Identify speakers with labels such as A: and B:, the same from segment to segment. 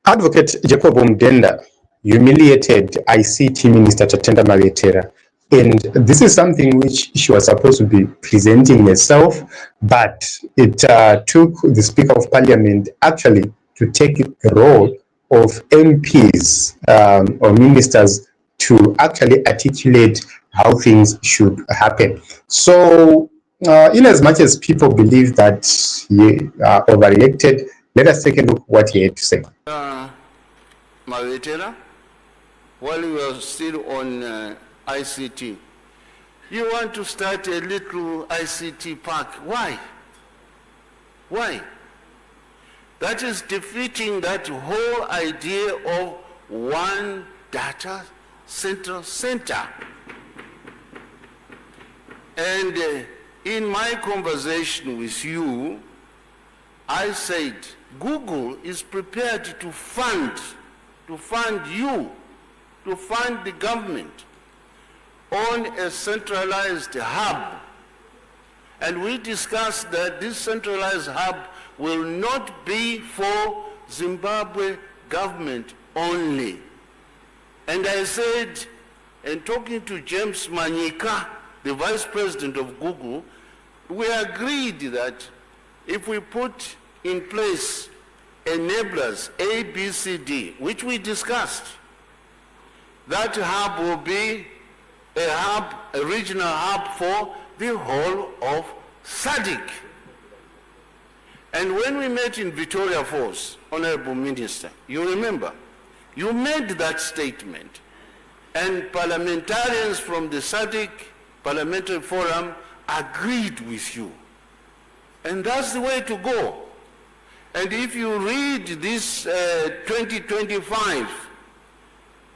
A: Advocate Jacob Mudenda, humiliated ICT Minister Tatenda Mavetera. And this is something which she was supposed to be presenting herself, but it took the Speaker of Parliament actually to take the role of MPs or ministers to actually articulate how things should happen. So, in as much as people believe that he overreacted, let us take a look what he had to say.
B: Mavetera, while you are still on ICT, you want to start a little ICT park. Why? Why? That is defeating that whole idea of one data center. And in my conversation with you, I said Google is prepared to fund you, to fund the government on a centralized hub. And we discussed that this centralized hub will not be for Zimbabwe government only. And I said, and talking to James Manyika, the vice president of Google, we agreed that if we put in place enablers A, B, C, D, which we discussed, that hub will be a regional hub for the whole of SADC. And when we met in Victoria Falls, Honorable Minister, you remember, you made that statement, and parliamentarians from the SADC Parliamentary Forum agreed with you. And that's the way to go. And if you read this 2025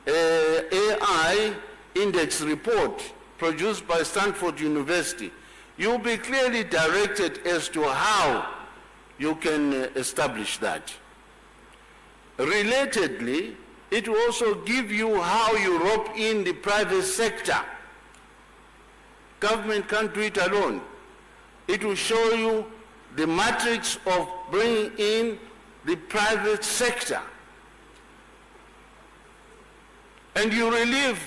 B: AI index report produced by Stanford University, you'll be clearly directed as to how you can establish that. Relatedly, it will also give you how you rope in the private sector. Government can't do it alone. It will show you the matrix of bringing in the private sector. And you relieve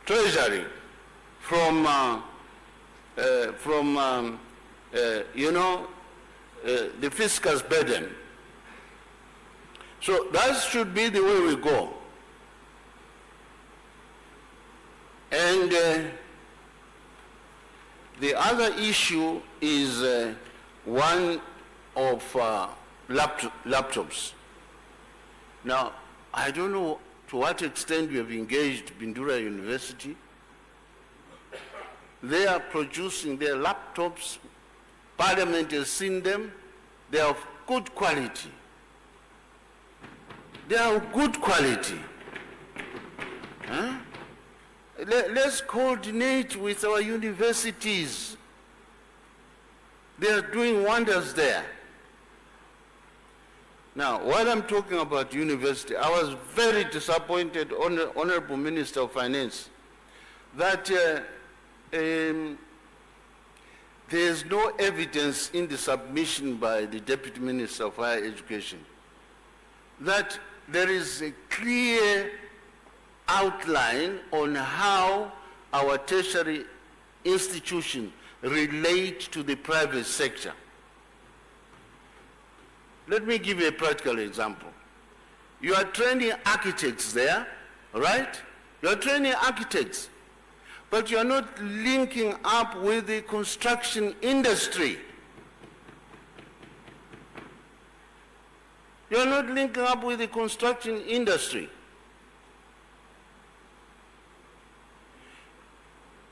B: Treasury from the fiscal's burden. So that should be the way we go. And the other issue is one of laptops. Now, I don't know to what extent you have engaged Bindura University. They are producing their laptops. Parliament has seen them. They are of good quality. They are of good quality. Huh? Let's coordinate with our universities. They are doing wonders there. Now, while I'm talking about university, I was very disappointed, Honorable Minister of Finance, that there's no evidence in the submission by the Deputy Minister of Higher Education that there is a clear outline on how our tertiary institutions relate to the private sector. Let me give you a practical example. You are training architects there, right? You are training architects, but you are not linking up with the construction industry. You are not linking up with the construction industry.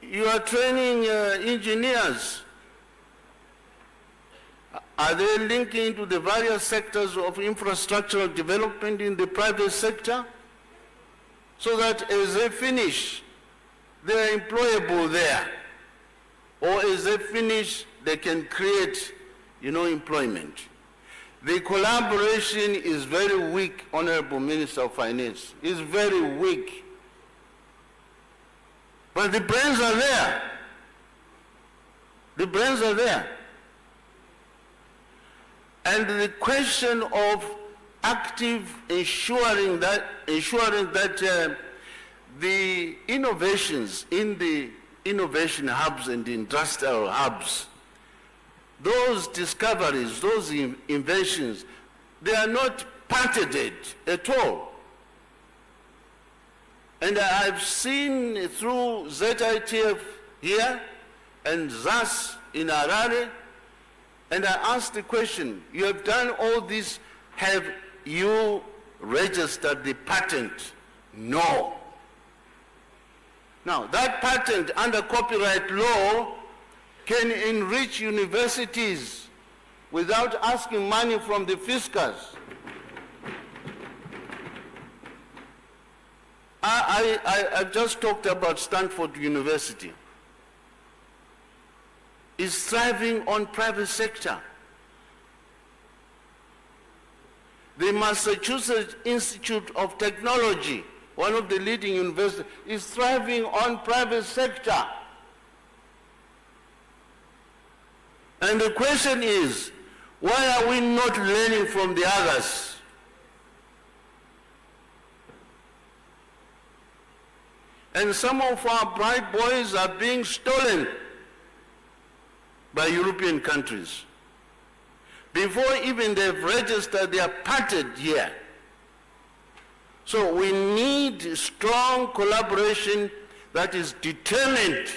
B: You are training engineers. Are they linking to the various sectors of infrastructural development in the private sector? So that as they finish, they are employable there. Or as they finish, they can create, employment. The collaboration is very weak, Honorable Minister of Finance. It's very weak. But the brains are there. The brains are there. And the question of active ensuring that the innovations in the innovation hubs and the industrial hubs, those discoveries, those inventions, they are not patented at all. And I've seen through ZITF here and ZAS in Harare, and I asked the question, you have done all this, have you registered the patent? No. Now, that patent under copyright law can enrich universities without asking money from the fiscus. I've just talked about Stanford University. It's thriving on private sector. The Massachusetts Institute of Technology, one of the leading universities, is thriving on private sector. And the question is, why are we not learning from the others? And some of our bright boys are being stolen by European countries. Before even they've registered, they are patented here. So we need strong collaboration that is determined,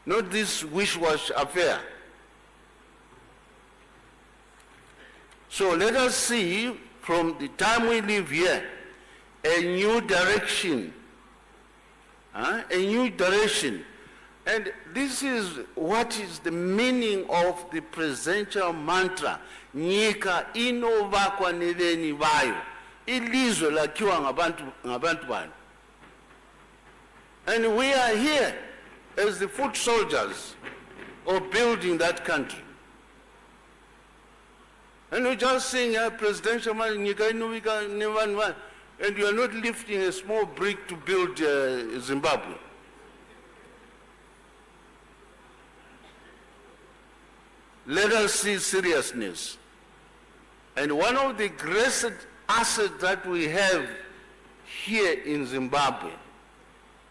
B: not this wish-wash affair. So let us see from the time we live here, a new direction, a new direction. And this is what is the meaning of the presidential mantra, Nyika inovakwa neveni vayo, ilizwe lakiwa ngabantu banu. And we are here as the foot soldiers of building that country. And we're just saying, presidential mantra, Nyika inovakwa neveni vayo, and you are not lifting a small brick to build Zimbabwe. Let us see seriousness. And one of the greatest assets that we have here in Zimbabwe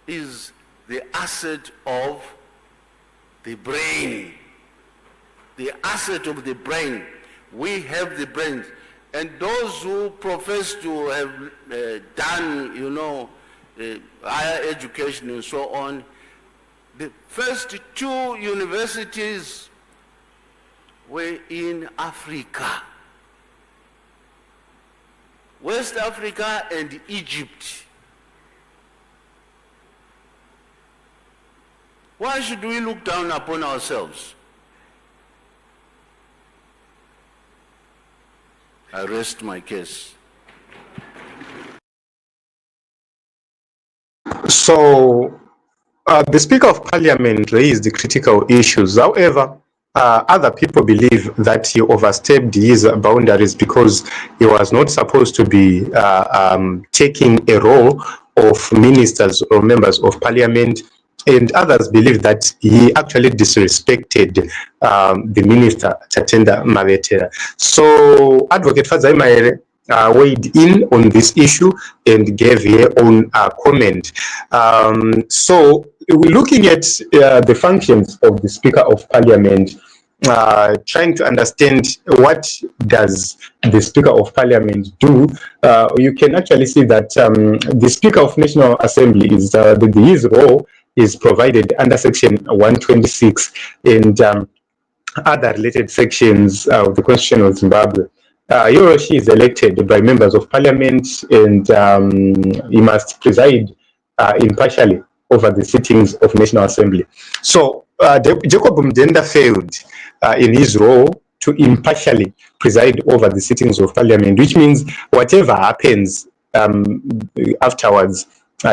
B: is the asset of the brain. The asset of the brain. We have the brain. And those who profess to have done, higher education and so on, the first two universities were in Africa. West Africa and Egypt. Why should we look down upon ourselves? I rest my case.
A: So, the Speaker of Parliament raised the critical issues. However, other people believe that he overstepped his boundaries because he was not supposed to be taking a role of ministers or members of parliament, and others believe that he actually disrespected the minister, Chatenda Mavetera. So Advocate Fadzai Maere weighed in on this issue and gave her own comment. So we're looking at the functions of the Speaker of Parliament, trying to understand what does the Speaker of Parliament do. You can actually see that the Speaker of National Assembly is his role is provided under Section 126 and other related sections of the Constitution of Zimbabwe. He or she is elected by members of Parliament, and he must preside impartially over the sittings of National Assembly. So Jacob Mudenda failed in his role to impartially preside over the sittings of Parliament, which means whatever happens afterwards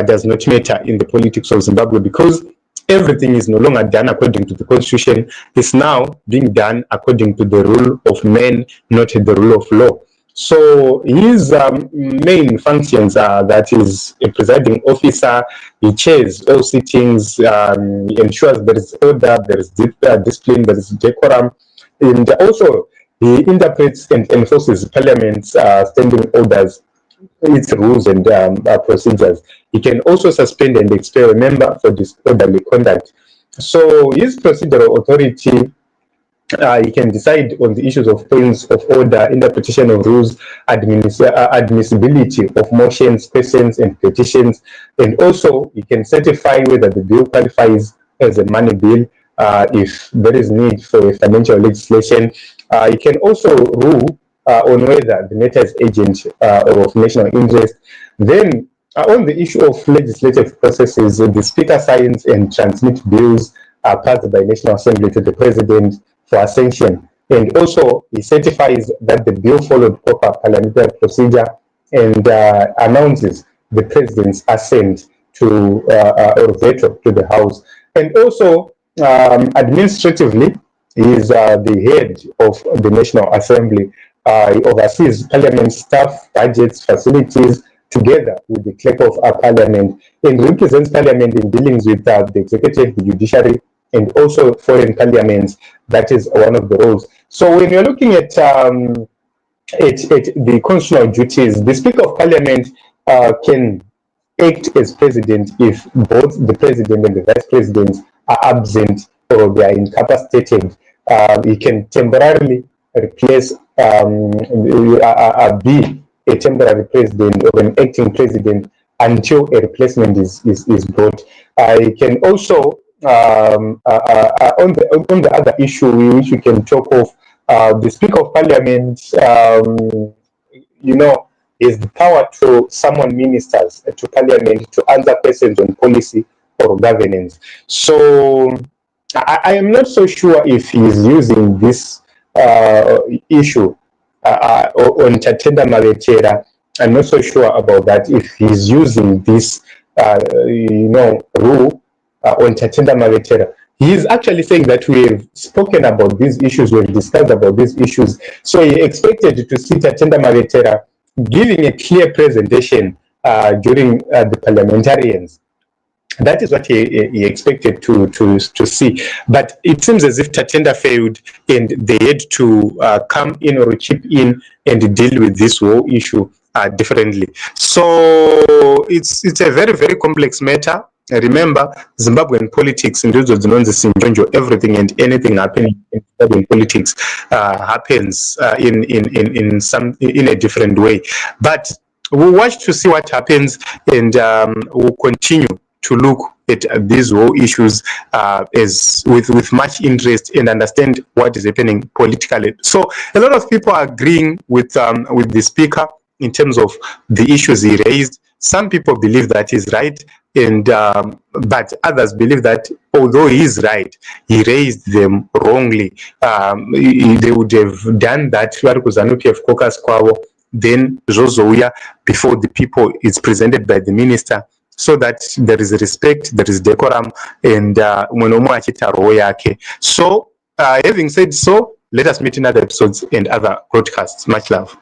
A: does not matter in the politics of Zimbabwe, because everything is no longer done according to the Constitution. It's now being done according to the rule of men, not the rule of law. So his main functions are that is a presiding officer. He chairs all sittings, he ensures there is order, there is discipline, there is decorum, and also He interprets and enforces Parliament's standing orders, its rules and procedures. He can also suspend and expel a member for disorderly conduct. So his procedural authority, he can decide on the issues of points of order, interpretation of rules, admissibility of motions, questions, and petitions, and also he can certify whether the bill qualifies as a money bill if there is need for financial legislation. He can also rule on whether the matter is urgent or of national interest. Then, on the issue of legislative processes, the Speaker signs and transmits bills passed by National Assembly to the President for sanction. And also, he certifies that the bill followed proper parliamentary procedure and announces the President's assent to or veto to the House. And also, administratively, he is the head of the National Assembly. He oversees Parliament staff, budgets, facilities, together with the Clerk of Parliament, and represents Parliament in dealings with the executive, the judiciary, and also foreign parliaments. That is one of the roles. So when you're looking at the constitutional duties, the Speaker of Parliament can act as president if both the president and the vice president are absent or they are incapacitated. He can temporarily replace, be a temporary president or an acting president until a replacement is brought. He can also, on the other issue which we can talk of, the Speaker of Parliament, is the power to summon ministers to Parliament to answer questions on policy or governance. So I am not so sure if he is using this issue on Chatenda Mavetera. I'm not so sure about that, if he's using this rule on Chatenda Mavetera. He is actually saying that we have spoken about these issues, we've discussed about these issues. So he expected to see Chatenda Mavetera giving a clear presentation during the parliamentarians. That is what he expected to see. But it seems as if Chatenda failed and they had to come in or chip in and deal with this whole issue differently. So it's a very, very complex matter. Remember, Zimbabwean politics, everything and anything happening in Zimbabwean politics happens in a different way. But we'll watch to see what happens, and we'll continue to look at these whole issues as with much interest and understand what is happening politically. So a lot of people are agreeing with the speaker in terms of the issues he raised. Some people believe that he's right, and but others believe that although he is right, he raised them wrongly. They would have done that then zozouya before the people is presented by the minister, so that there is respect, there is decorum, and so having said so, let us meet in other episodes and other broadcasts. Much love.